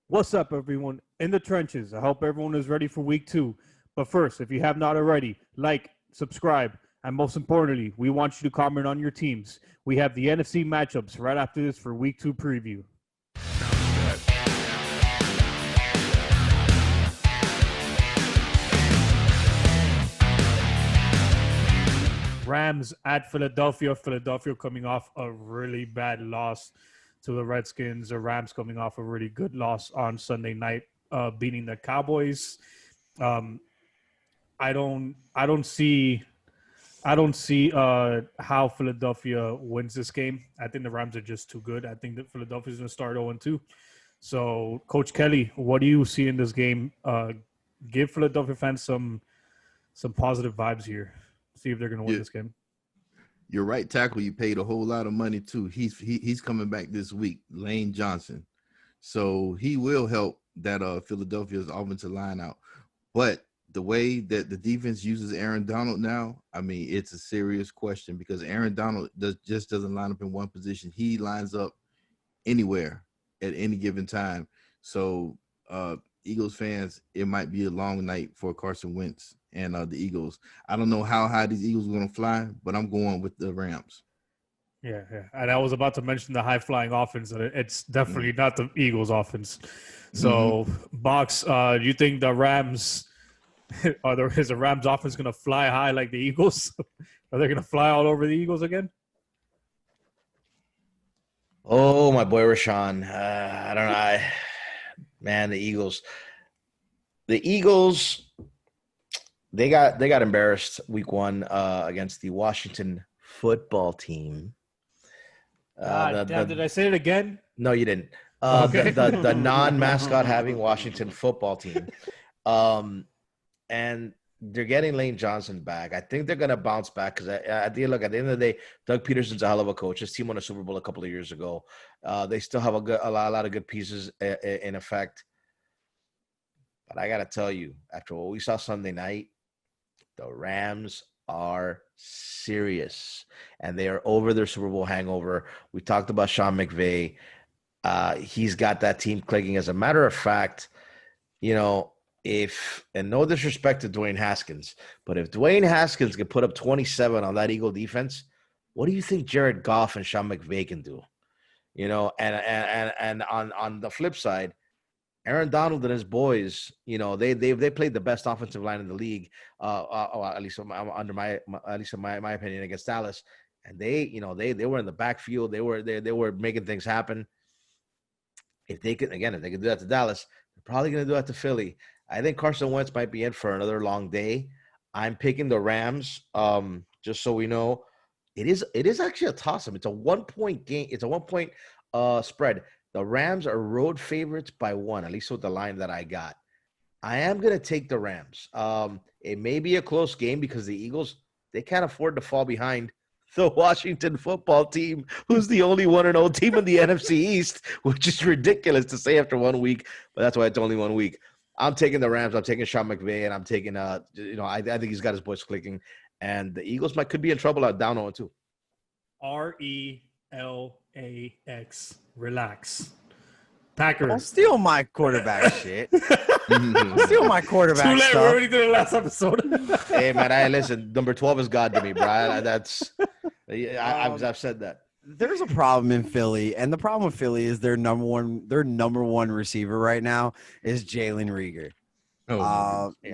What's up, everyone? In the trenches. I hope everyone is ready for week 2. But first, if you have not already, like, subscribe, and most importantly, we want you to comment on your teams. We have the NFC matchups right after this for week 2 preview. Rams at Philadelphia. Philadelphia coming off a really bad loss to the Redskins. The Rams coming off a really good loss on Sunday night, beating the Cowboys. I don't see how Philadelphia wins this game. I think the Rams are just too good. I think that Philadelphia's going to start 0-2. So, Coach Kelly, what do you see in this game? Give Philadelphia fans some positive vibes here. See if they're going to win this game. Your right tackle, you paid a whole lot of money to. He's coming back this week, Lane Johnson. So he will help that Philadelphia's offensive line out. But the way that the defense uses Aaron Donald now, I mean, it's a serious question because Aaron Donald just doesn't line up in one position. He lines up anywhere at any given time. So Eagles fans, it might be a long night for Carson Wentz and the Eagles. I don't know how high these Eagles are going to fly, but I'm going with the Rams. Yeah. And I was about to mention the high-flying offense, and it's definitely not the Eagles' offense. So, Box, do you think the Rams is the Rams' offense going to fly high like the Eagles? Are they going to fly all over the Eagles again? Oh, my boy Rashawn. I don't know. Man, the Eagles. They got embarrassed week 1 against the Washington football team. Did I say it again? No, you didn't. Okay. The non-mascot having Washington football team. And they're getting Lane Johnson back. I think they're going to bounce back because at the end of the day, Doug Peterson's a hell of a coach. His team won a Super Bowl a couple of years ago. They still have a lot of good pieces in effect. But I got to tell you, after what we saw Sunday night, the Rams are serious, and they are over their Super Bowl hangover. We talked about Sean McVay. He's got that team clicking. As a matter of fact, and no disrespect to Dwayne Haskins, but if Dwayne Haskins can put up 27 on that Eagle defense, what do you think Jared Goff and Sean McVay can do? And on the flip side, Aaron Donald and his boys, they played the best offensive line in the league, at least in my opinion, against Dallas. And they were in the backfield. They were making things happen. If they could do that to Dallas, they're probably going to do that to Philly. I think Carson Wentz might be in for another long day. I'm picking the Rams. Just so we know, it is actually a toss-up. It's a 1-point game. It's a 1-point spread. The Rams are road favorites by 1, at least with the line that I got. I am going to take the Rams. It may be a close game because the Eagles, they can't afford to fall behind the Washington football team, who's the only 1-0 team in the NFC East, which is ridiculous to say after 1 week, but that's why it's only 1 week. I'm taking the Rams. I'm taking Sean McVay, and I'm taking, I think he's got his boys clicking, and the Eagles could be in trouble out down 0-2. RELAX. Relax. Packers. Don't steal my quarterback shit. Steal my quarterback Too late. stuff. We already did it last episode. Hey, man, listen, number 12 is God to me, Brian. I've said that. There's a problem in Philly, and the problem with Philly is their number one receiver right now is Jalen Reagor.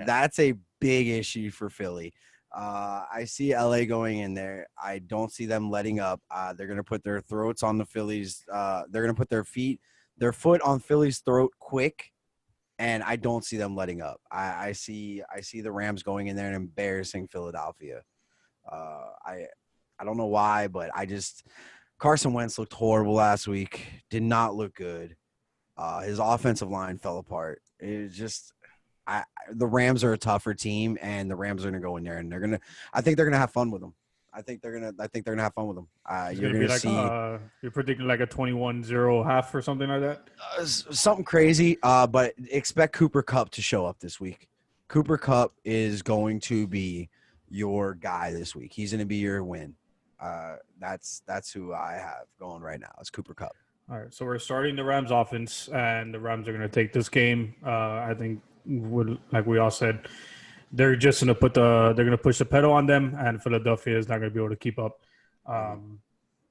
That's a big issue for Philly. I see LA going in there. I don't see them letting up. They're going to put their throats on the Phillies. They're going to put their foot on Philly's throat quick, and I don't see them letting up. I see the Rams going in there and embarrassing Philadelphia. I don't know why, but Carson Wentz looked horrible last week. Did not look good. His offensive line fell apart. It was just the Rams are a tougher team, and the Rams are going to go in there, and I think they're going to have fun with them. I think they're going to have fun with them. You're going to see. You're predicting like a 21-0 half or something like that? Something crazy, but expect Cooper Kupp to show up this week. Cooper Kupp is going to be your guy this week. He's going to be your win. That's who I have going right now. It's Cooper Kupp. All right, so we're starting the Rams offense, and the Rams are going to take this game. I think, like we all said, they're just going to they're going to push the pedal on them, and Philadelphia is not going to be able to keep up.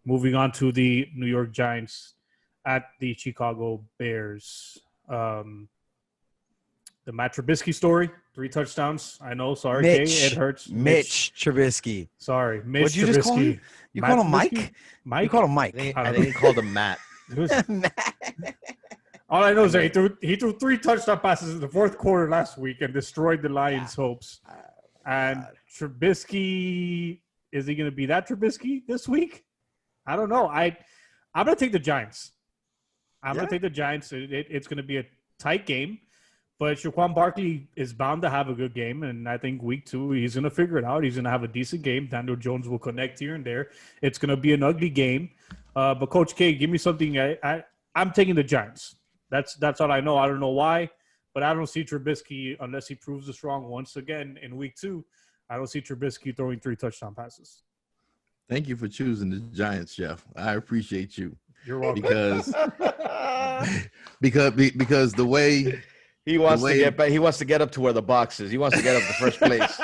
Moving on to the New York Giants at the Chicago Bears. The Matt Trubisky story, 3 touchdowns. I know, sorry, Kay, it hurts. Mitch Trubisky. Sorry, Mitch What'd you Trubisky. just call him? You called him Mike? Mike? You called him Mike. I think he called him Matt. All I know is that he threw 3 touchdown passes in the fourth quarter last week and destroyed the Lions' hopes. And Trubisky, is he going to be that Trubisky this week? I don't know. I'm going to take the Giants. I'm going to take the Giants. It's going to be a tight game. But Saquon Barkley is bound to have a good game, and I think week 2 he's going to figure it out. He's going to have a decent game. Daniel Jones will connect here and there. It's going to be an ugly game. But Coach K, give me something. I'm taking the Giants. That's all I know. I don't know why, but I don't see Trubisky unless he proves us wrong once again in week 2. I don't see Trubisky throwing 3 touchdown passes. Thank you for choosing the Giants, Chef. I appreciate you. You're welcome. Because the way. He wants to get back. He wants to get up to where the box is. He wants to get up to first place.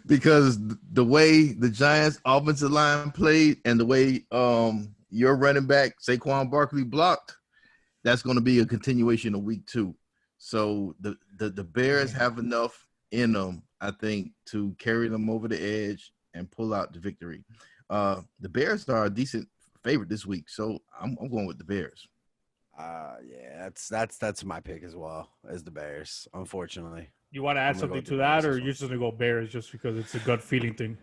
Because the way the Giants offensive line played and the way your running back Saquon Barkley blocked, that's going to be a continuation of week 2. So the Bears have enough in them, I think, to carry them over the edge and pull out the victory. The Bears are a decent favorite this week, so I'm going with the Bears. That's my pick as well as the Bears, unfortunately. You want to add something to that, or you're just going to go Bears just because it's a gut feeling thing?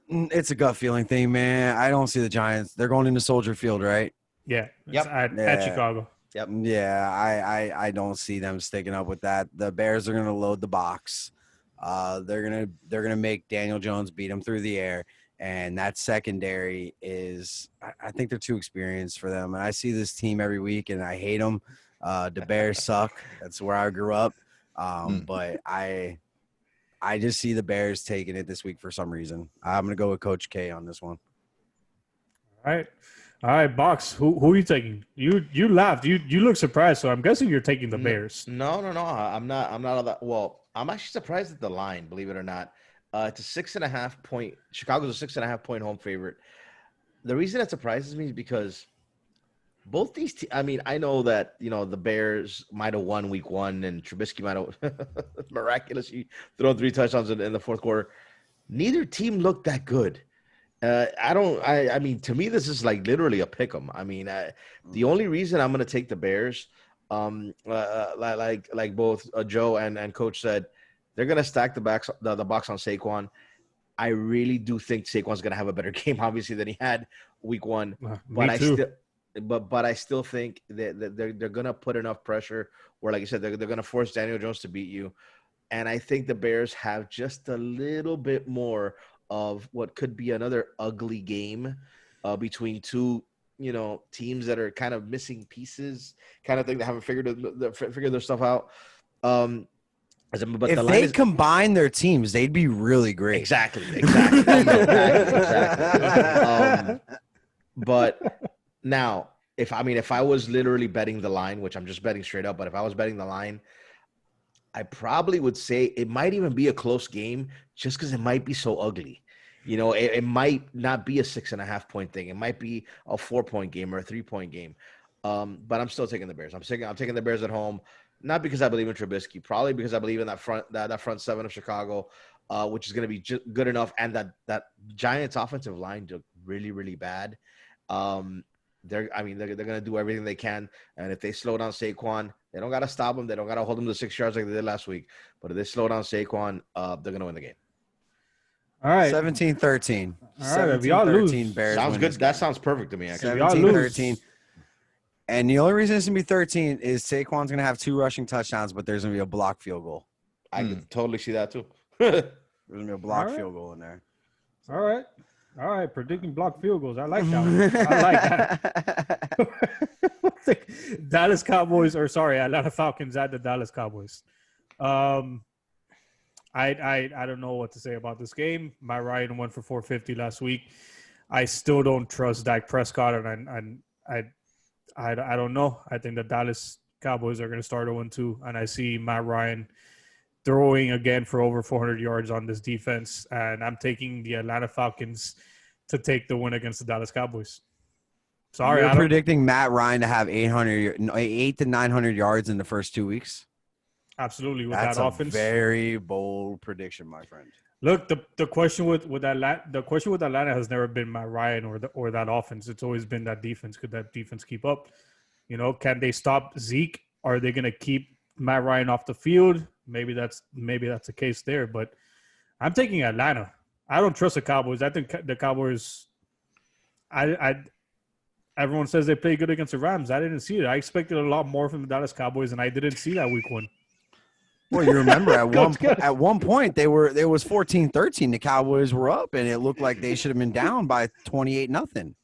It's a gut feeling thing, man. I don't see the Giants. They're going into Soldier Field, right? Yeah. Yep. At Chicago. Yep. Yeah, I don't see them sticking up with that. The Bears are going to load the box. They're gonna make Daniel Jones beat him through the air. And that secondary is, I think they're too experienced for them. And I see this team every week, and I hate them. The Bears suck. That's where I grew up. But I just see the Bears taking it this week for some reason. I'm going to go with Coach K on this one. All right, Box. Who are you taking? You laughed. You look surprised, so I'm guessing you're taking the Bears. No. I'm not all that. Well, I'm actually surprised at the line, believe it or not. It's a 6.5 point. Chicago's a 6.5 point home favorite. The reason it surprises me is because both these. I mean, I know that the Bears might have won week 1, and Trubisky might have miraculously thrown 3 touchdowns in the fourth quarter. Neither team looked that good. I mean, to me, this is like literally a pick 'em. I mean, the only reason I'm going to take the Bears, like both Joe and Coach said. They're going to stack the box on Saquon. I really do think Saquon's going to have a better game, obviously, than he had week 1. But I still think that they're going to put enough pressure where, like you said, they're going to force Daniel Jones to beat you. And I think the Bears have just a little bit more of what could be another ugly game between two, teams that are kind of missing pieces, kind of thing. They haven't figured their stuff out. But if they combine their teams, they'd be really great. Exactly. But now, if I was literally betting the line, which I'm just betting straight up, but if I was betting the line, I probably would say it might even be a close game just because it might be so ugly. It might not be a 6.5 point thing. It might be a 4 point game or a 3 point game. But I'm still taking the Bears. I'm taking the Bears at home. Not because I believe in Trubisky, probably because I believe in that front 7 of Chicago, which is going to be good enough. And that Giants offensive line looked really, really bad. They're going to do everything they can. And if they slow down Saquon, they don't got to stop him. They don't got to hold him to 6 yards like they did last week. But if they slow down Saquon, they're going to win the game. All right. 17-13. All right. If y'all lose, Bears sounds good. That sounds perfect to me, actually. 17-13. And the only reason it's going to be 13 is Saquon's going to have 2 rushing touchdowns, but there's going to be a block field goal. I can totally see that, too. There's going to be a block field goal in there. All right. Predicting block field goals. I like that one. I like that. Dallas Cowboys, Atlanta Falcons at the Dallas Cowboys. I don't know what to say about this game. Matt Ryan went for 450 last week. I still don't trust Dak Prescott, and I don't know. I think the Dallas Cowboys are going to start 0-2, and I see Matt Ryan throwing again for over 400 yards on this defense, and I'm taking the Atlanta Falcons to take the win against the Dallas Cowboys. Sorry, you're predicting Matt Ryan to have 8 to 900 yards in the first 2 weeks. Absolutely, with That's that a offense. Very bold prediction, my friend. Look, the question with Atlanta has never been Matt Ryan or that offense. It's always been that defense. Could that defense keep up? You know, can they stop Zeke? Are they going to keep Matt Ryan off the field? Maybe that's the case there. But I'm taking Atlanta. I don't trust the Cowboys. I think the Cowboys. Everyone says they play good against the Rams. I didn't see it. I expected a lot more from the Dallas Cowboys, and I didn't see that week 1. Well, you remember at one point there was 14-13. The Cowboys were up, and it looked like they should have been down by 28-0.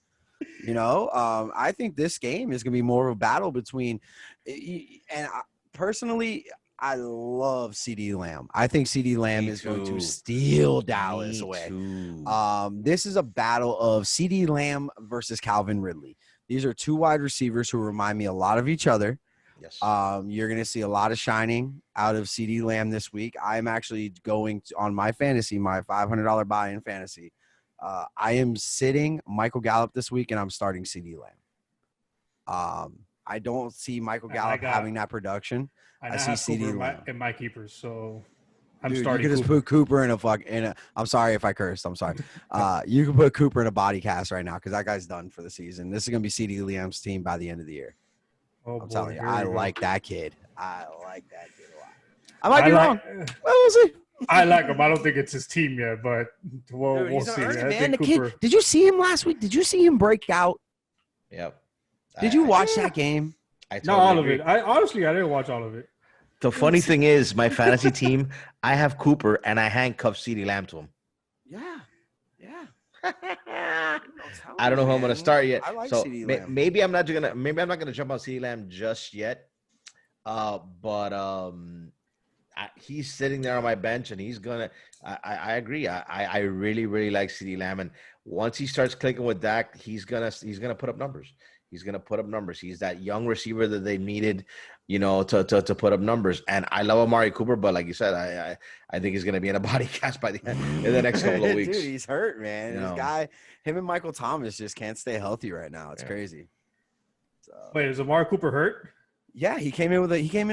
You know, I think this game is going to be more of a battle between. And personally, I love CD Lamb. I think CD Lamb is going to steal Dallas away. This is a battle of CD Lamb versus Calvin Ridley. These are two wide receivers who remind me a lot of each other. Yes. You're going to see a lot of shining out of CD Lamb this week. I'm actually going to, on my fantasy, my $500 buy-in fantasy. I am sitting Michael Gallup this week, and I'm starting CD Lamb. I don't see Michael Gallup having that production. I see CD Lamb in my keepers, so I'm Dude, starting. You can just put Cooper I'm sorry if I cursed. I'm sorry. You can put Cooper in a body cast right now because that guy's done for the season. This is going to be CD Lamb's team by the end of the year. I'm telling you, I like that kid. I like that kid a lot. I might be wrong. Well, we'll see. I like him. I don't think it's his team yet, but we'll see. Man, the kid, did you see him last week? Did you see him break out? Yep. Did you watch that game? Not all of it. I didn't watch all of it. The funny thing is, my fantasy team, I have Cooper and I handcuff CeeDee Lamb to him. Yeah. I don't know who I'm gonna start yet. I like so CeeDee Lamb. Maybe I'm not gonna jump on CeeDee Lamb just yet. But he's sitting there on my bench and he's gonna. I agree. I really like CeeDee Lamb, and once he starts clicking with Dak, he's gonna put up numbers. He's going to put up numbers. He's that young receiver that they needed, to put up numbers. And I love Amari Cooper, but like you said, I think he's going to be in a body cast in the next couple of weeks. Dude, he's hurt, man. This guy, him and Michael Thomas just can't stay healthy right now. It's crazy. So, wait, is Amari Cooper hurt? Yeah, he came into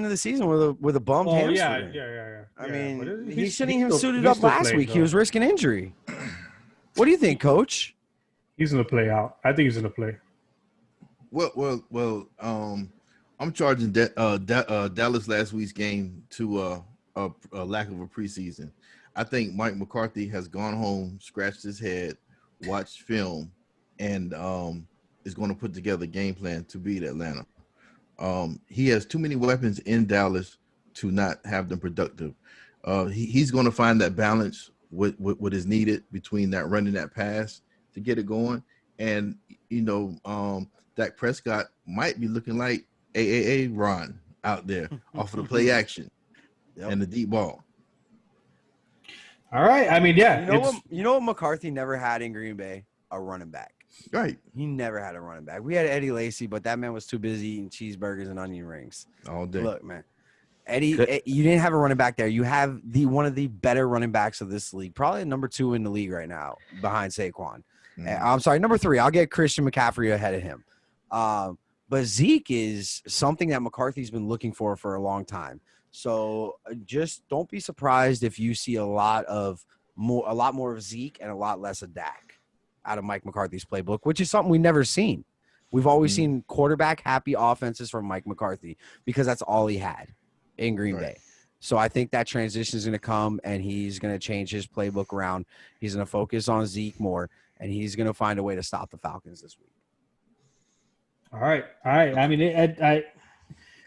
the season with a bummed hamstring. Yeah. I mean, he shouldn't even suited up last week. He was risking injury. What do you think, Coach? He's going to play out. I think he's going to play. Well. I'm charging Dallas last week's game to a lack of a preseason. I think Mike McCarthy has gone home, scratched his head, watched film, and is going to put together a game plan to beat Atlanta. He has too many weapons in Dallas to not have them productive. He's going to find that balance with what is needed between that running that pass to get it going, and Dak Prescott might be looking like AAA Ron out there off of the play action and the deep ball. All right. I mean, yeah. You know what McCarthy never had in Green Bay? A running back. Right. He never had a running back. We had Eddie Lacy, but that man was too busy eating cheeseburgers and onion rings all day. Look, man. Eddie, you didn't have a running back there. You have one of the better running backs of this league, probably number 2 in the league right now behind Saquon. I'm sorry, number 3. I'll get Christian McCaffrey ahead of him. But Zeke is something that McCarthy's been looking for a long time. So just don't be surprised if you see a lot more of Zeke and a lot less of Dak out of Mike McCarthy's playbook, which is something we've never seen. We've always seen quarterback happy offenses from Mike McCarthy because that's all he had in Green Bay. So I think that transition is going to come, and he's going to change his playbook around. He's going to focus on Zeke more, and he's going to find a way to stop the Falcons this week. All right. I mean,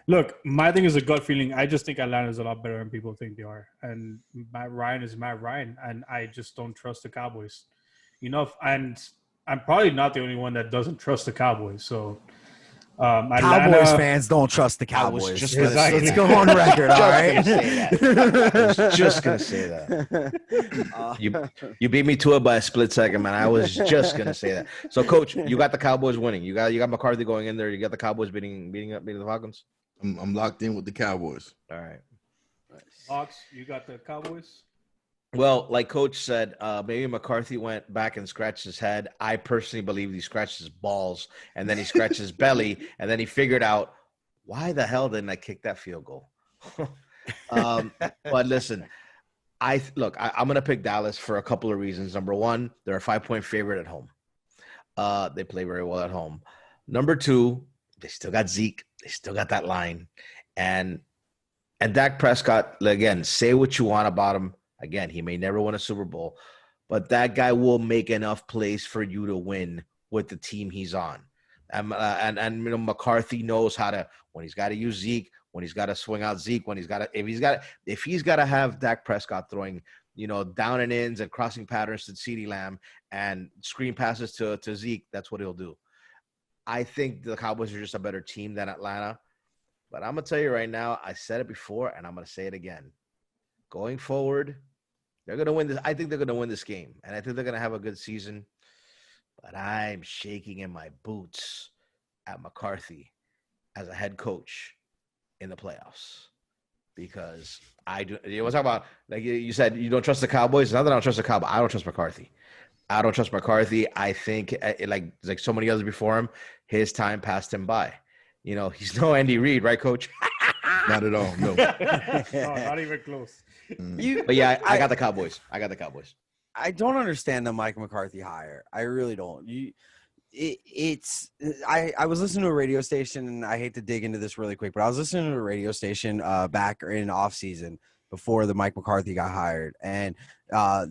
look, my thing is a gut feeling. I just think Atlanta is a lot better than people think they are. And Matt Ryan is Matt Ryan, and I just don't trust the Cowboys. And I'm probably not the only one that doesn't trust the Cowboys. So Cowboys fans don't trust the Cowboys. Let's go on record, all right? I was just going to say that. You beat me to it by a split second, man. I was just going to say that. So, Coach, you got the Cowboys winning. You got McCarthy going in there. You got the Cowboys beating the Falcons? I'm locked in with the Cowboys. All right. Hawks, you got the Cowboys? Well, like Coach said, maybe McCarthy went back and scratched his head. I personally believe he scratched his balls, and then he scratched his belly, and then he figured out, why the hell didn't I kick that field goal? But listen, I'm going to pick Dallas for a couple of reasons. Number one, they're a 5-point favorite at home. They play very well at home. Number two, they still got Zeke. They still got that line. And Dak Prescott, again, say what you want about him. Again, he may never win a Super Bowl, but that guy will make enough plays for you to win with the team he's on. And McCarthy knows how to, when he's got to use Zeke, when he's got to swing out Zeke, if he's got to have Dak Prescott throwing, down and ins and crossing patterns to CeeDee Lamb and screen passes to Zeke, that's what he'll do. I think the Cowboys are just a better team than Atlanta. But I'm going to tell you right now, I said it before, and I'm going to say it again. Going forward, they're going to win this. I think they're going to win this game, and I think they're going to have a good season. But I'm shaking in my boots at McCarthy as a head coach in the playoffs because I do. You want to talk about, like you said, you don't trust the Cowboys. It's not that I don't trust the Cowboys. I don't trust McCarthy. I think, like so many others before him, his time passed him by. He's no Andy Reid, right, Coach? Not at all. No. Not even close. But yeah, I got the Cowboys. I don't understand the Mike McCarthy hire. I really don't. I was listening to a radio station, and I hate to dig into this really quick, but I was listening to a radio station back in off season before the Mike McCarthy got hired, and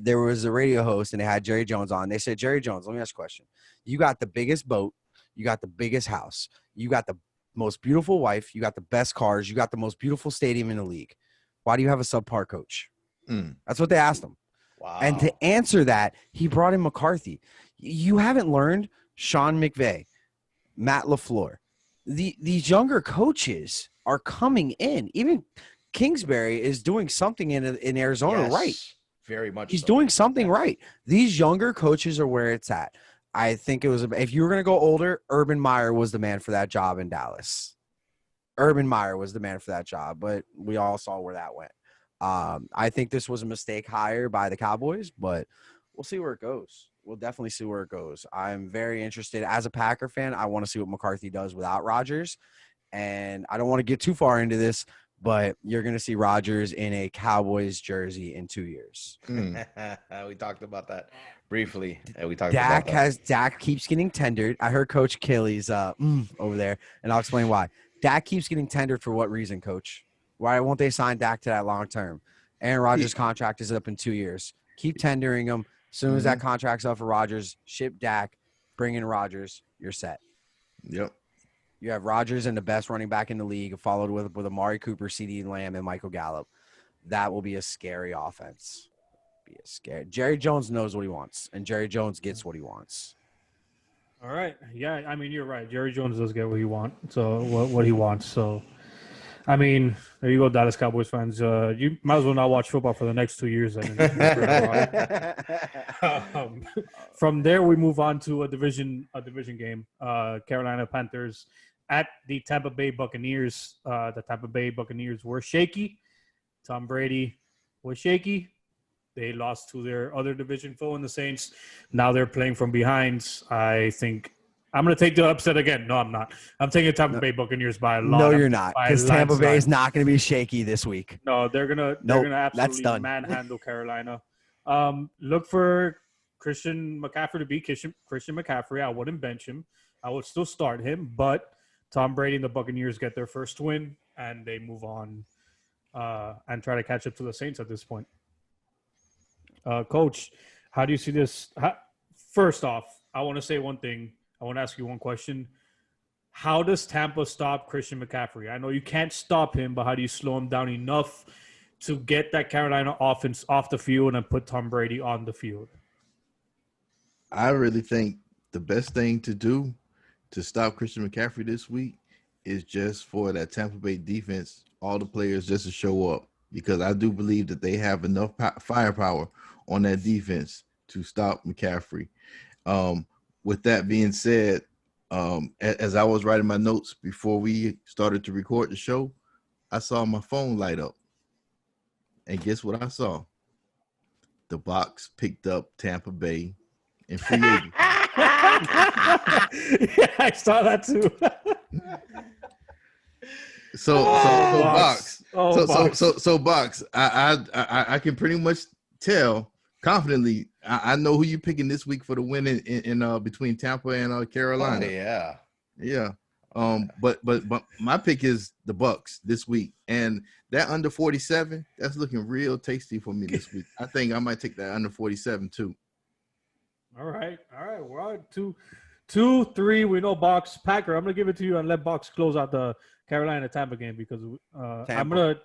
there was a radio host, and they had Jerry Jones on. They said, Jerry Jones, let me ask you a question. You got the biggest boat, you got the biggest house, you got the most beautiful wife, you got the best cars, you got the most beautiful stadium in the league. Why do you have a subpar coach? That's what they asked him. Wow. And to answer that, he brought in McCarthy. You haven't learned Sean McVay, Matt LaFleur. These younger coaches are coming in. Even Kingsbury is doing something in Arizona right. Very much. He's doing something right. These younger coaches are where it's at. I think it was, if you were going to go older, Urban Meyer was the man for that job in Dallas. Urban Meyer was the man for that job, but we all saw where that went. I think this was a mistake hire by the Cowboys, but we'll see where it goes. We'll definitely see where it goes. I'm very interested. As a Packer fan, I want to see what McCarthy does without Rodgers. And I don't want to get too far into this, but you're going to see Rodgers in a Cowboys jersey in 2 years. We talked about that briefly. Dak keeps getting tendered. I heard Coach Kelly's over there, and I'll explain why. Dak keeps getting tendered for what reason, Coach? Why won't they sign Dak to that long term? Aaron Rodgers' contract is up in 2 years. Keep tendering him. As soon as that contract's up for Rodgers, ship Dak, bring in Rodgers, you're set. Yep. You have Rodgers and the best running back in the league, followed with Amari Cooper, CeeDee Lamb, and Michael Gallup. That will be a scary offense. Jerry Jones knows what he wants, and Jerry Jones gets what he wants. All right. Yeah, I mean, you're right. Jerry Jones does get what he wants. So what he wants. So, I mean, there you go, Dallas Cowboys fans. You might as well not watch football for the next 2 years. From there, we move on to a division game. Carolina Panthers at the Tampa Bay Buccaneers. The Tampa Bay Buccaneers were shaky. Tom Brady was shaky. They lost to their other division foe in the Saints. Now they're playing from behind. I think I'm going to take the upset again. No, I'm not. I'm taking Tampa Bay Buccaneers by a lot. No, you're not, because Tampa Bay is not going to be shaky this week. No, they're gonna absolutely manhandle Carolina. Look for Christian McCaffrey to be Christian McCaffrey. I wouldn't bench him. I would still start him, but Tom Brady and the Buccaneers get their first win, and they move on and try to catch up to the Saints at this point. Coach, how do you see this? First off, I want to say one thing. I want to ask you one question. How does Tampa stop Christian McCaffrey? I know you can't stop him, but how do you slow him down enough to get that Carolina offense off the field and put Tom Brady on the field? I really think the best thing to do to stop Christian McCaffrey this week is just for that Tampa Bay defense, all the players just to show up, because I do believe that they have enough firepower on that defense to stop McCaffrey. With that being said, as I was writing my notes before we started to record the show, I saw my phone light up. And guess what I saw? The Bucs picked up Tampa Bay in free agency. Yeah, I saw that too. So Bucs. Bucs. So Bucs. I can pretty much tell confidently. I know who you're picking this week for the win in between Tampa and Carolina. Oh, yeah. But my pick is the Bucs this week, and that under 47, that's looking real tasty for me this week. I think I might take that under 47 too. All right. We're on 2-3. We know Bucs. Packer, I'm gonna give it to you and let Bucs close out the Carolina Tampa game because I'm gonna.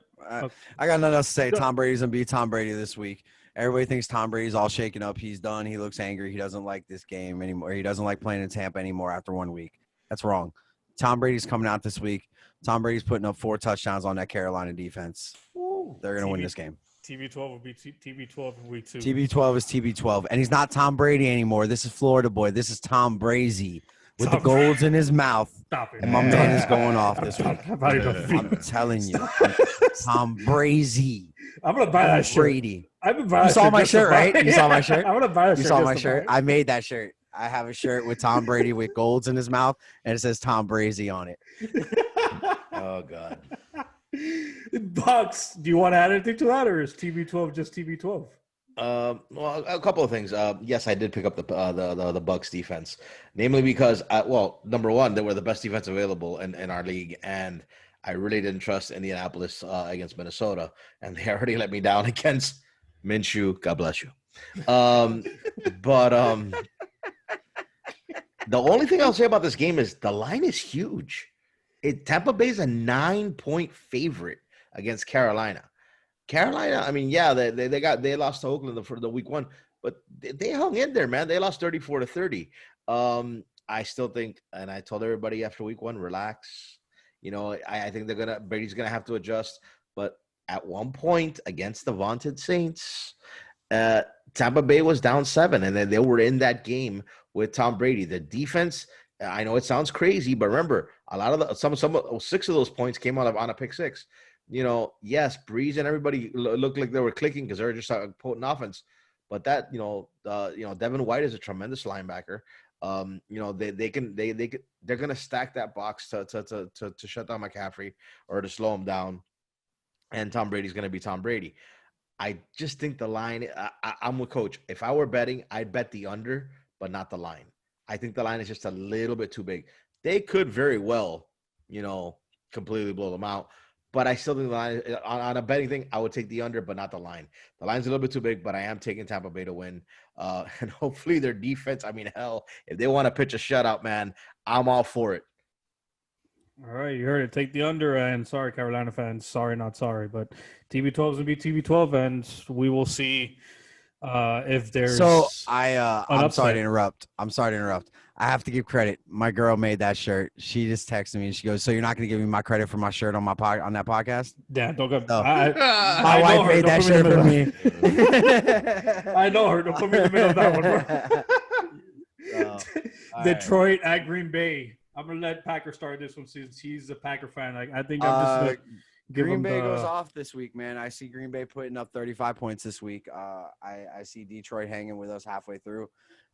I got nothing else to say. Tom Brady's gonna be Tom Brady this week. Everybody thinks Tom Brady's all shaken up. He's done. He looks angry. He doesn't like this game anymore. He doesn't like playing in Tampa anymore after 1 week. That's wrong. Tom Brady's coming out this week. Tom Brady's putting up 4 touchdowns on that Carolina defense. Ooh, They're going to win this game. TB12 will be TB12 in week 2. TB12 is TB12. And he's not Tom Brady anymore. This is Florida boy. This is Tom Brady with the golds in his mouth. Stop it. And my man is going off this week. I'm telling you. Tom Brady. I'm going to buy that shirt. Brady. You saw my shirt, right? You saw my shirt? I'm going to buy that shirt. You saw my shirt? I made that shirt. I have a shirt with Tom Brady with golds in his mouth, and it says Tom Brady on it. Oh, God. Bucs, do you want to add anything to that, or is TB12 just TB12? Well, a couple of things. Yes, I did pick up the Bucs defense, namely because, number one, they were the best defense available in our league, and I really didn't trust Indianapolis against Minnesota, and they already let me down against Minshew. God bless you. The only thing I'll say about this game is the line is huge. Tampa Bay's a 9-point favorite against Carolina. Carolina, I mean, yeah, they lost to Oakland for the week 1, but they hung in there, man. They lost 34-30. I still think, and I told everybody after week 1, relax. You know, I think Brady's gonna have to adjust. But at one point against the vaunted Saints, Tampa Bay was down 7, and then they were in that game with Tom Brady. The defense, I know it sounds crazy, but remember, a lot of some 6 of those points came out on a pick 6. You know, yes, Breeze and everybody looked like they were clicking because they were just a potent offense. But that, Devin White is a tremendous linebacker. They're gonna stack that box to shut down McCaffrey or to slow him down, and Tom Brady's gonna be Tom Brady. I just think the line. I'm with Coach. If I were betting, I'd bet the under, but not the line. I think the line is just a little bit too big. They could very well, completely blow them out. But I still think the line on a betting thing, I would take the under, but not the line. The line's a little bit too big, but I am taking Tampa Bay to win. And hopefully their defense, I mean, hell, if they want to pitch a shutout, man, I'm all for it. All right, you heard it. Take the under, and sorry, Carolina fans. Sorry, not sorry, but TB12 is going to be TB12, and we will see if there's. So I'm sorry to interrupt. I have to give credit. My girl made that shirt. She just texted me and she goes, "So you're not going to give me my credit for my shirt on on that podcast?" Yeah, don't go. No. My wife made that shirt for me. I know her. Don't put me in the middle of that one. Detroit at Green Bay. I'm gonna let Packer start this one since he's a Packer fan. I think I'm just Green Bay goes off this week, man. I see Green Bay putting up 35 points this week. I see Detroit hanging with us halfway through.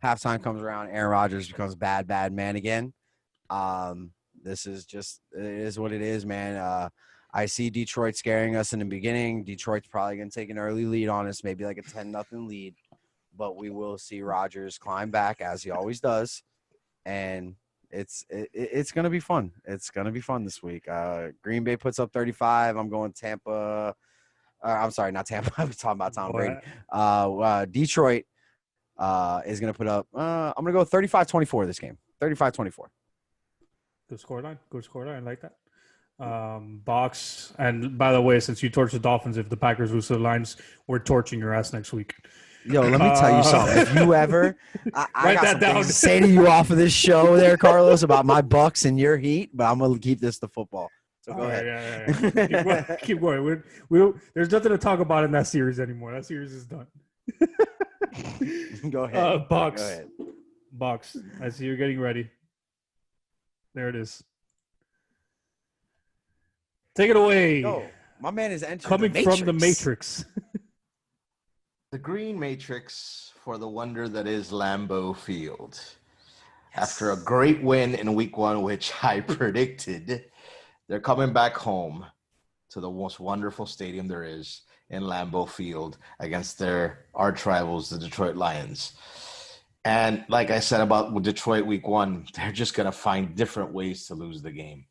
Halftime comes around, Aaron Rodgers becomes bad man again. This is just – it is what it is, man. I see Detroit scaring us in the beginning. Detroit's probably going to take an early lead on us, maybe like a 10-0 lead. But we will see Rodgers climb back as he always does. And it's going to be fun. It's going to be fun this week. Green Bay puts up 35. I'm going Tampa. I'm sorry, not Tampa. I'm talking about Tom Brady. Detroit is going to put up I'm going to go 35-24 this game. 35-24. Good scoreline. I like that. Box. And by the way, since you torched the Dolphins, if the Packers lose to the Lions, we're torching your ass next week. Yo, let me tell you something. If you ever, I Write got that some down. things to say to you off of this show there, Carlos, about my Bucks and your Heat, but I'm gonna keep this to football. So go ahead. Yeah. Keep going. There's nothing to talk about in that series anymore. That series is done. Go ahead. Box. Go ahead. Box. I see you're getting ready. There it is. Take it away. Yo, my man is entering Coming from the Matrix. The Green Matrix for the wonder that is Lambeau Field. After a great win in week 1, which I predicted, they're coming back home to the most wonderful stadium there is in Lambeau Field against their arch rivals, the Detroit Lions. And like I said about Detroit week 1, they're just going to find different ways to lose the game.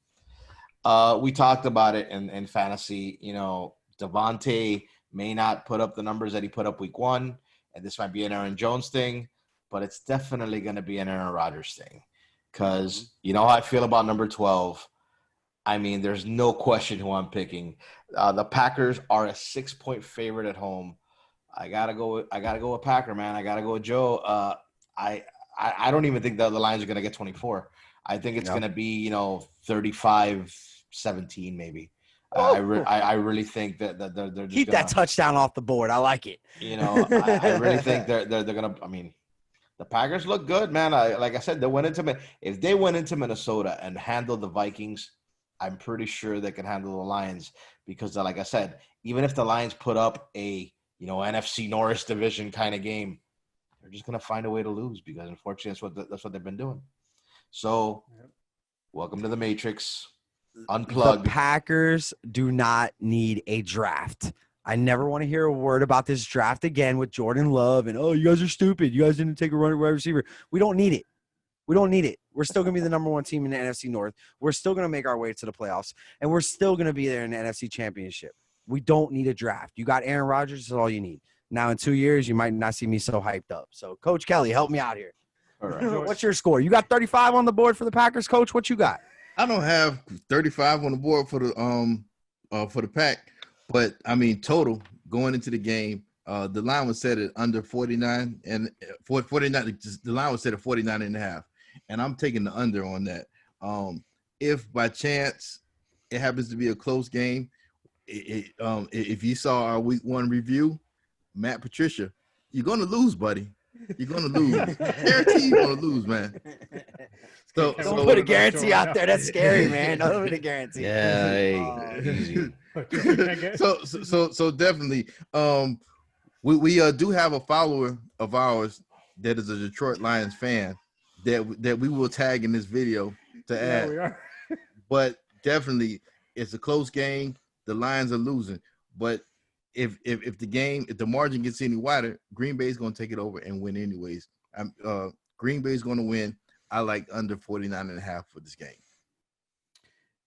We talked about it in fantasy. You know, Devontae may not put up the numbers that he put up week 1, and this might be an Aaron Jones thing, but it's definitely going to be an Aaron Rodgers thing because you know how I feel about number 12. I mean, there's no question who I'm picking. The Packers are a 6-point favorite at home. I gotta go with Packer, man. I gotta go with Joe. I don't even think that the Lions are gonna get 24. I think it's gonna be 35-17 maybe. I really think that they're just keep that touchdown off the board. I like it. I really think they're gonna. I mean, the Packers look good, man. Like I said, if they went into Minnesota and handled the Vikings, I'm pretty sure they can handle the Lions because, like I said, even if the Lions put up a NFC North division kind of game, they're just gonna find a way to lose because unfortunately that's what they've been doing. So, welcome to the Matrix. Unplugged. The Packers do not need a draft. I never want to hear a word about this draft again with Jordan Love and, oh, you guys are stupid. You guys didn't take a wide receiver. We don't need it. We don't need it. We're still going to be the number 1 team in the NFC North. We're still going to make our way to the playoffs, and we're still going to be there in the NFC Championship. We don't need a draft. You got Aaron Rodgers. That's all you need. Now, in 2 years, you might not see me so hyped up. So, Coach Kelly, help me out here. All right. What's your score? You got 35 on the board for the Packers, Coach? What you got? I don't have 35 on the board for the Pack, but I mean total going into the game, the line was set at under 49 and 49. The line was set at 49 and a half, and I'm taking the under on that. If by chance it happens to be a close game, if you saw our week 1 review, Matt Patricia, you're gonna lose, buddy. You're gonna lose. Guarantee you're gonna lose, man. So don't put a guarantee out there. That's scary, man. Don't put a guarantee. Yeah. Easy. So definitely. We do have a follower of ours that is a Detroit Lions fan that we will tag in this video to add. We are. But definitely, it's a close game. The Lions are losing, but if the margin gets any wider, Green Bay is going to take it over and win anyways. Green Bay is going to win. I like under 49 and a half for this game.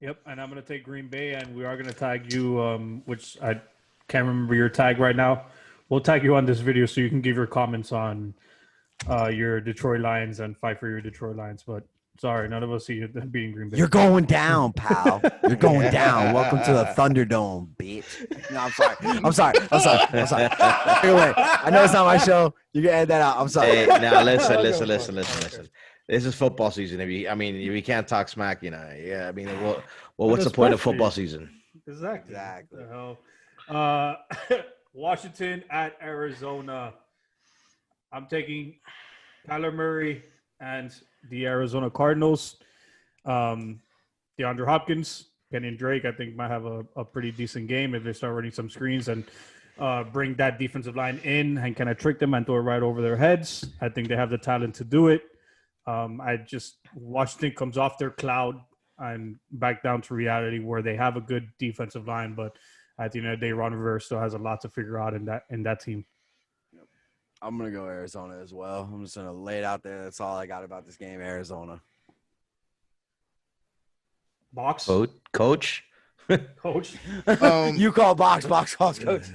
Yep, and I'm going to take Green Bay, and we are going to tag you, which I can't remember your tag right now. We'll tag you on this video so you can give your comments on your Detroit Lions and fight for your Detroit Lions. But sorry, none of us see you beating Green Bay. You're going down, pal. You're going down. Welcome to the Thunderdome, bitch. No, I'm sorry. Anyway, I know it's not my show. You can edit that out. I'm sorry. Hey, now listen. This is football season. If you can't talk smack, yeah. I mean, what's the point of football season? Exactly. Washington at Arizona. I'm taking Kyler Murray and the Arizona Cardinals. DeAndre Hopkins, Kenny and Drake, I think might have a pretty decent game if they start running some screens and bring that defensive line in and kind of trick them and throw it right over their heads. I think they have the talent to do it. Washington comes off their cloud and back down to reality where they have a good defensive line, but at the end of the day, Ron Rivera still has a lot to figure out in that team. I'm going to go Arizona as well. I'm just going to lay it out there. That's all I got about this game, Arizona. Box? Coach? Coach? You call box calls coach.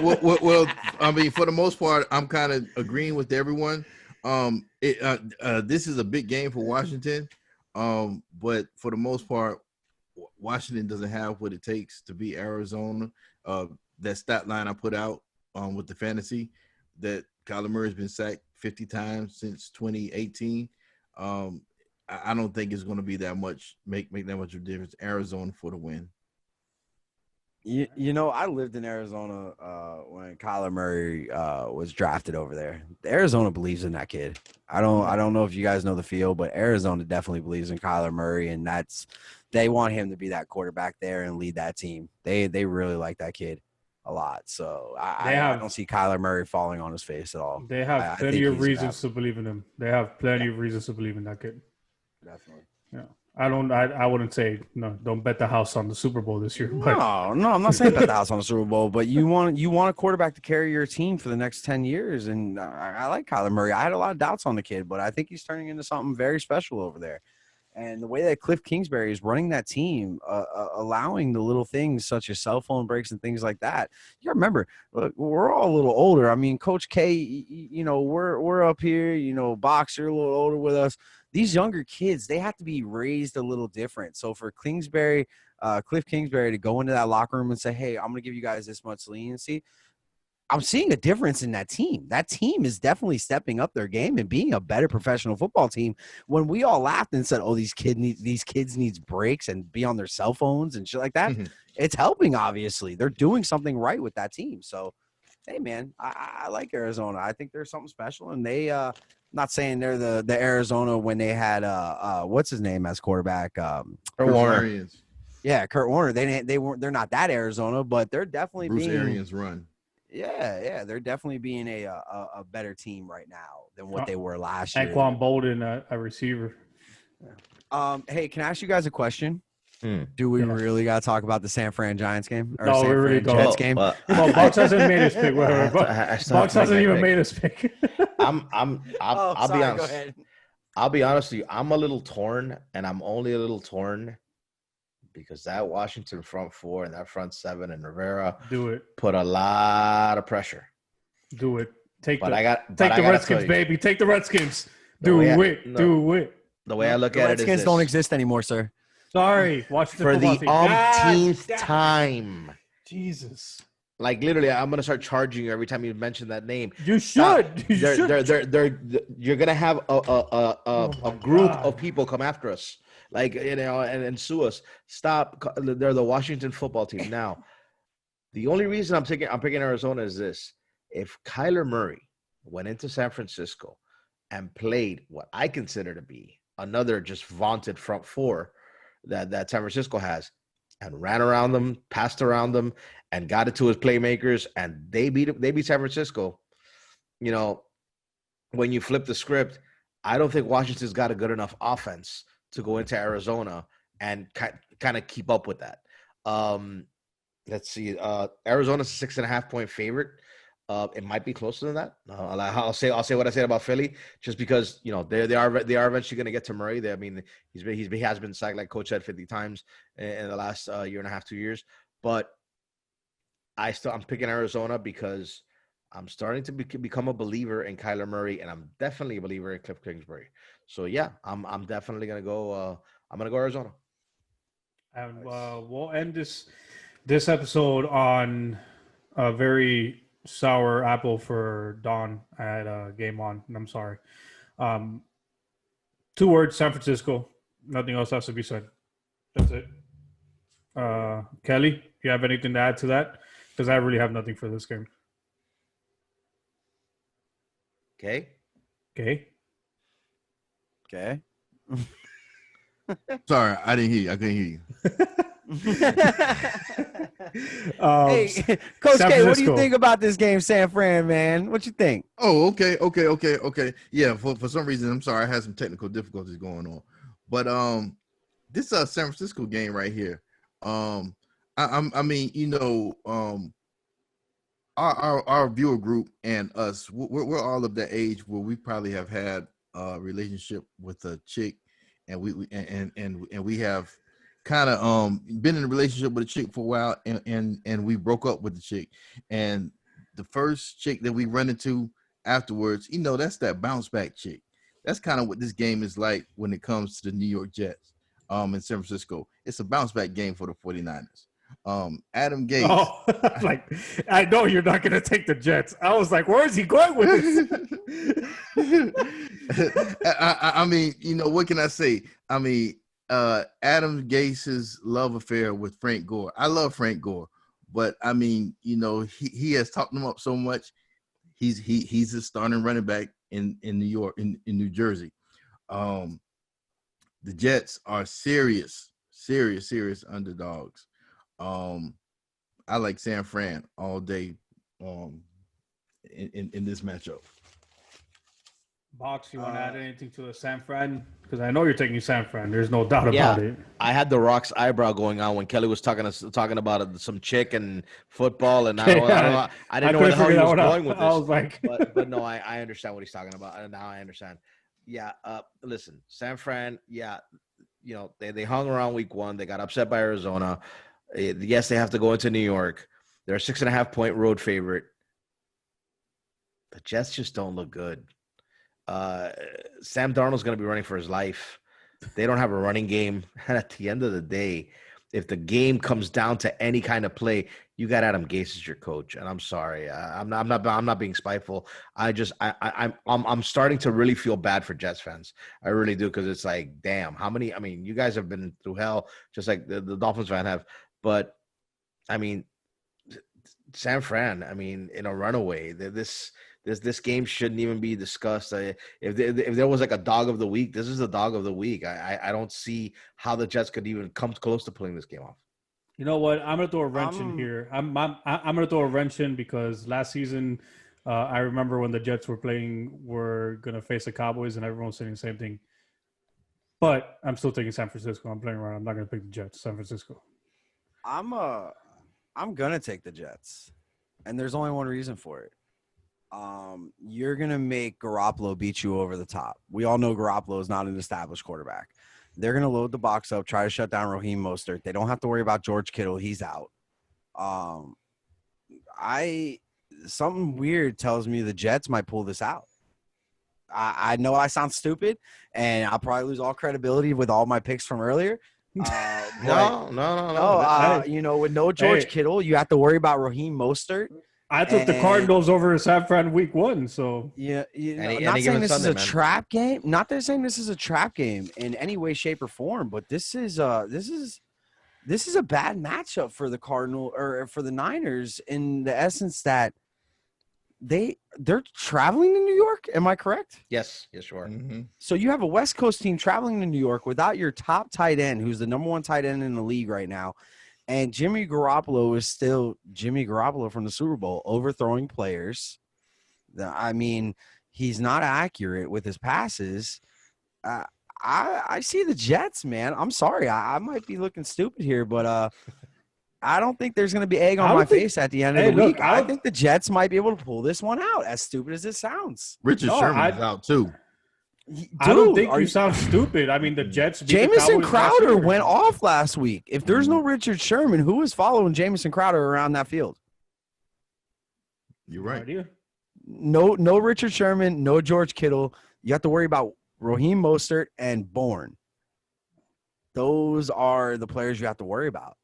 Well, I mean, for the most part, I'm kind of agreeing with everyone. This is a big game for Washington, but for the most part, Washington doesn't have what it takes to beat Arizona. That stat line I put out with the fantasy, that Kyler Murray's been sacked 50 times since 2018. I don't think it's going to be that much make that much of a difference. Arizona for the win. You know, I lived in Arizona when Kyler Murray was drafted over there. Arizona believes in that kid. I don't know if you guys know the field, but Arizona definitely believes in Kyler Murray, and they want him to be that quarterback there and lead that team. They really like that kid a lot. So I don't see Kyler Murray falling on his face at all. They have plenty of reasons to believe in him. They have plenty of reasons to believe in that kid. Definitely. Yeah. I wouldn't say no. Don't bet the house on the Super Bowl this year. But. No, I'm not saying bet the house on the Super Bowl, but you want a quarterback to carry your team for the next 10 years. And I like Kyler Murray. I had a lot of doubts on the kid, but I think he's turning into something very special over there. And the way that Cliff Kingsbury is running that team, allowing the little things such as cell phone breaks and things like that. You gotta remember, look, we're all a little older. I mean, Coach K, you know, we're up here. You know, Box, you're a little older with us. These younger kids, they have to be raised a little different. So for Cliff Kingsbury to go into that locker room and say, hey, I'm going to give you guys this much leniency, I'm seeing a difference in that team. That team is definitely stepping up their game and being a better professional football team. When we all laughed and said, oh, these kids needs breaks and be on their cell phones and shit like that, it's helping, obviously. They're doing something right with that team. So, hey, man, I like Arizona. I think there's something special, and they not saying they're the Arizona when they had what's his name as quarterback, Kurt Warner. Yeah, Kurt Warner. They're not that Arizona, but they're definitely Bruce Arians run. Yeah, they're definitely being a better team right now than what they were last year. Anquan Bolden, a receiver. Hey, can I ask you guys a question? Do we really got to talk about the San Fran Giants game? Or no, San we really Fran don't. Jets game? Well, Bucks hasn't made his pick. Bucks hasn't even made his pick. I'll be honest. Go ahead. I'll be honest with you. I'm a little torn, and I'm only a little torn because that Washington front four and that front seven and Rivera put a lot of pressure. Do it. Take the Redskins, baby. Take the Redskins. Do it. The way I look at it is Redskins don't exist anymore, sir. Sorry, Washington for the umpteenth time. Jesus. Like literally, I'm gonna start charging you every time you mention that name. You should. You're gonna have a group of people come after us, like and sue us. Stop. They're the Washington football team. Now, the only reason I'm picking Arizona is this: if Kyler Murray went into San Francisco and played what I consider to be another just vaunted front four that San Francisco has, and ran around them, passed around them, and got it to his playmakers, and they beat San Francisco. You know, when you flip the script, I don't think Washington's got a good enough offense to go into Arizona and kind of keep up with that. Let's see. Arizona's a 6.5-point favorite. It might be closer than that. I'll say what I said about Philly, just because they are eventually going to get to Murray. He has been sacked, like Coach said, 50 times in the last year and a half, 2 years. But I'm picking Arizona because I'm starting to become a believer in Kyler Murray, and I'm definitely a believer in Cliff Kingsbury. So yeah, I'm definitely gonna go. I'm gonna go Arizona. And we'll end this episode on a very sour apple for Don at Game On, and I'm sorry. 2 words: San Francisco. Nothing else has to be said. That's it. Kelly, you have anything to add to that? Because I really have nothing for this game. Okay. Sorry, I didn't hear you. I couldn't hear you. Hey, Coach K, what do you think about this game, San Fran, man? What you think? Oh, okay. Yeah, for some reason, I'm sorry, I had some technical difficulties going on. But this San Francisco game right here. Our viewer group and us, we're all of that age where we probably have had a relationship with a chick, and we have kind of been in a relationship with a chick for a while, and we broke up with the chick, and the first chick that we run into afterwards, that's that bounce back chick. That's kind of what this game is like when it comes to the New York Jets in San Francisco. It's a bounce back game for the 49ers. Adam Gase. Oh, like I know you're not gonna take the Jets. I was like, where is he going with this? I mean, what can I say? I mean, Adam Gase's love affair with Frank Gore. I love Frank Gore, but I mean, he has talked him up so much. He's a starting running back in New York, in New Jersey. The Jets are serious underdogs. I like San Fran all day in this matchup. Box, you want to add anything to the San Fran? Because I know you're taking San Fran. There's no doubt about it. I had the Rock's eyebrow going on when Kelly was talking about some chick and football, and I didn't know where the hell he was going with this. I was like, but no, I understand what he's talking about, and now I understand. Yeah, listen, San Fran. Yeah, they hung around week 1. They got upset by Arizona. Yes, they have to go into New York. They're a 6.5-point road favorite. The Jets just don't look good. Sam Darnold's going to be running for his life. They don't have a running game. And at the end of the day, if the game comes down to any kind of play, you got Adam Gase as your coach. And I'm sorry, I'm not being spiteful. I'm starting to really feel bad for Jets fans. I really do, because it's like, damn, how many? I mean, you guys have been through hell, just like the Dolphins fan have. But I mean, San Fran, I mean, in a runaway, this game shouldn't even be discussed. If there was like a dog of the week, this is the dog of the week. I don't see how the Jets could even come close to pulling this game off. You know what? I'm gonna throw a wrench in here. I'm gonna throw a wrench in because last season, I remember when the Jets were gonna face the Cowboys, and everyone was saying the same thing. But I'm still taking San Francisco. I'm playing around. I'm not gonna pick the Jets. San Francisco. I'm gonna take the Jets, and there's only one reason for it. You're gonna make Garoppolo beat you over the top. We all know Garoppolo is not an established quarterback. They're gonna load the box up, try to shut down Raheem Mostert. They don't have to worry about George Kittle; he's out. Something weird tells me the Jets might pull this out. I know I sound stupid, and I'll probably lose all credibility with all my picks from earlier. No. With no George Kittle, you have to worry about Raheem Mostert. I took the Cardinals over San Fran week 1, so not saying this is a trap game. Not that saying this is a trap game in any way, shape, or form, but this is a bad matchup for the Cardinal or for the Niners in the essence that they're traveling to New York. Am I correct? Yes, you are. Mm-hmm. So you have a West Coast team traveling to New York without your top tight end, who's the number 1 tight end in the league right now. And Jimmy Garoppolo is still Jimmy Garoppolo from the Super Bowl, overthrowing players. I mean, he's not accurate with his passes. I see the Jets, man. I'm sorry. I might be looking stupid here, but I don't think there's going to be egg on my face at the end of the week. I think the Jets might be able to pull this one out, as stupid as it sounds. Richard Sherman's out, too. Dude, I don't think you sound stupid. I mean, the Jets. Jamison Crowder went off last week. If there's no Richard Sherman, who is following Jamison Crowder around that field? You're right. No Richard Sherman, no George Kittle. You have to worry about Raheem Mostert and Bourne. Those are the players you have to worry about.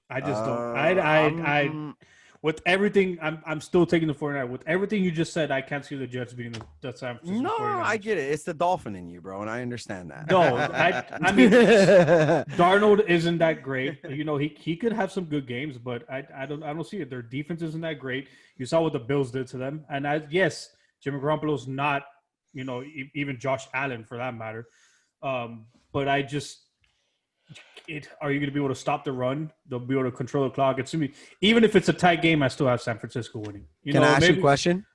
I just don't. With everything, I'm still taking the 49ers. With everything you just said, I can't see the Jets beating the San Francisco 49ers. I get it. It's the Dolphin in you, bro, and I understand that. No, I mean, Darnold isn't that great. He could have some good games, but I don't see it. Their defense isn't that great. You saw what the Bills did to them, and yes, Jimmy Garoppolo's not, even Josh Allen for that matter. But I just. Are you going to be able to stop the run? They'll be able to control the clock. Even if it's a tight game, I still have San Francisco winning. Can I ask you a question?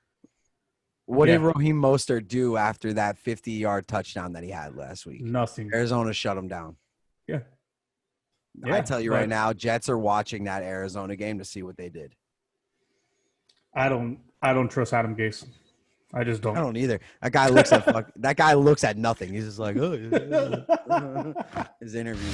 What did Raheem Mostert do after that 50-yard touchdown that he had last week? Nothing. Arizona shut him down. Yeah. I tell you right now, Jets are watching that Arizona game to see what they did. I don't trust Adam Gase. I just don't. I don't either. That guy looks at nothing. He's just like, oh, his interview.